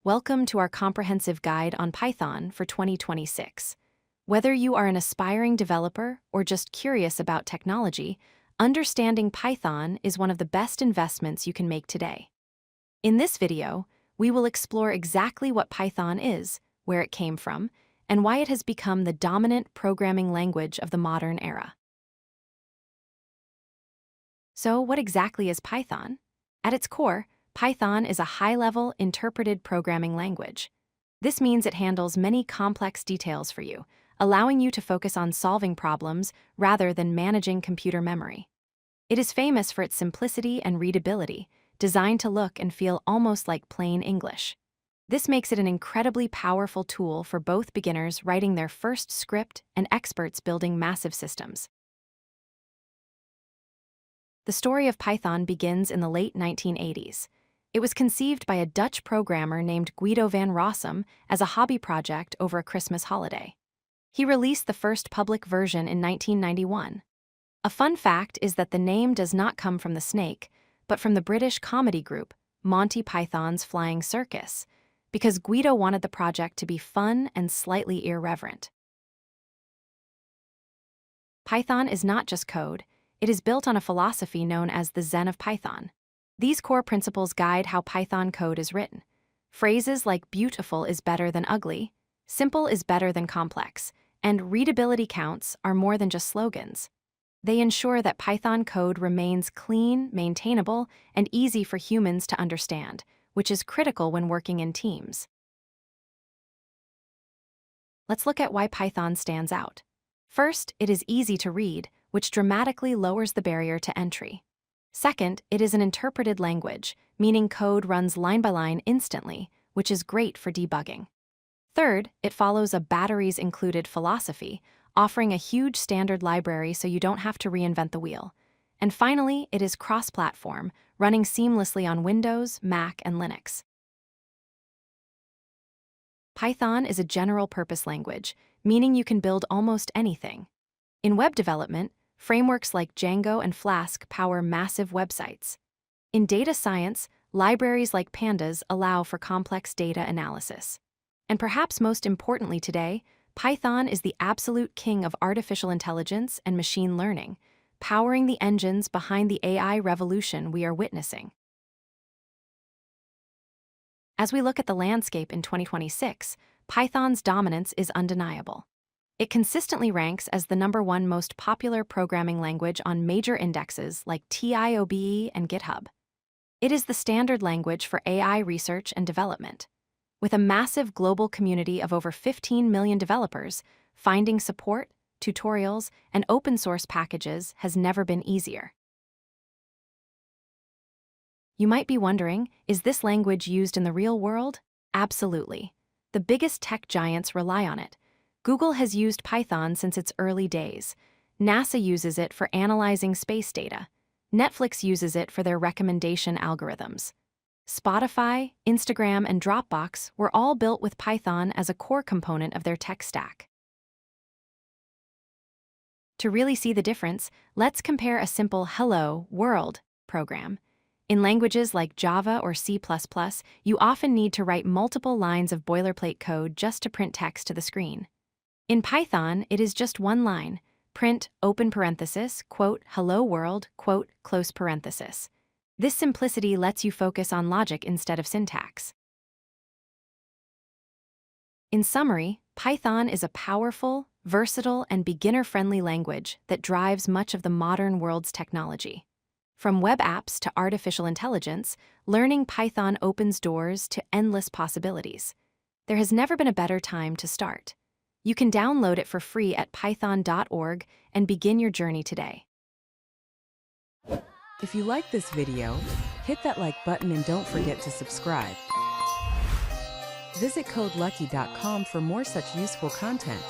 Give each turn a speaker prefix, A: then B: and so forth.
A: Welcome to our comprehensive guide on Python for 2026. Whether you are an aspiring developer or just curious about technology, understanding Python is one of the best investments you can make today. In this video, we will explore exactly what Python is, where it came from, and why it has become the dominant programming language of the modern era. So, what exactly is Python? At its core, Python is a high-level, interpreted programming language. This means it handles many complex details for you, allowing you to focus on solving problems rather than managing computer memory. It is famous for its simplicity and readability, designed to look and feel almost like plain English. This makes it an incredibly powerful tool for both beginners writing their first script and experts building massive systems. The story of Python begins in the late 1980s. It was conceived by a Dutch programmer named Guido van Rossum as a hobby project over a Christmas holiday. He released the first public version in 1991. A fun fact is that the name does not come from the snake, but from the British comedy group Monty Python's Flying Circus, because Guido wanted the project to be fun and slightly irreverent. Python is not just code, it is built on a philosophy known as the Zen of Python. These core principles guide how Python code is written. Phrases like beautiful is better than ugly, simple is better than complex, and readability counts are more than just slogans. They ensure that Python code remains clean, maintainable, and easy for humans to understand, which is critical when working in teams. Let's look at why Python stands out. First, it is easy to read, which dramatically lowers the barrier to entry. Second, it is an interpreted language, meaning code runs line by line instantly, which is great for debugging. Third, it follows a batteries-included philosophy, offering a huge standard library so you don't have to reinvent the wheel. And finally, it is cross-platform, running seamlessly on Windows, Mac, and Linux. Python is a general-purpose language, meaning you can build almost anything. In web development, frameworks like Django and Flask power massive websites. In data science, libraries like Pandas allow for complex data analysis. And perhaps most importantly today, Python is the absolute king of artificial intelligence and machine learning, powering the engines behind the AI revolution we are witnessing. As we look at the landscape in 2026, Python's dominance is undeniable. It consistently ranks as the #1 most popular programming language on major indexes like TIOBE and GitHub. It is the standard language for AI research and development. With a massive global community of over 15 million developers, finding support, tutorials, and open-source packages has never been easier. You might be wondering, is this language used in the real world? Absolutely. The biggest tech giants rely on it. Google has used Python since its early days. NASA uses it for analyzing space data. Netflix uses it for their recommendation algorithms. Spotify, Instagram, and Dropbox were all built with Python as a core component of their tech stack. To really see the difference, let's compare a simple Hello World program. In languages like Java or C++, you often need to write multiple lines of boilerplate code just to print text to the screen. In Python, it is just one line, print open parenthesis, quote, hello world, quote, close parenthesis. This simplicity lets you focus on logic instead of syntax. In summary, Python is a powerful, versatile, and beginner-friendly language that drives much of the modern world's technology. From web apps to artificial intelligence, learning Python opens doors to endless possibilities. There has never been a better time to start. You can download it for free at python.org and begin your journey today.
B: If you like this video, hit that like button and don't forget to subscribe. Visit codelucky.com for more such useful content.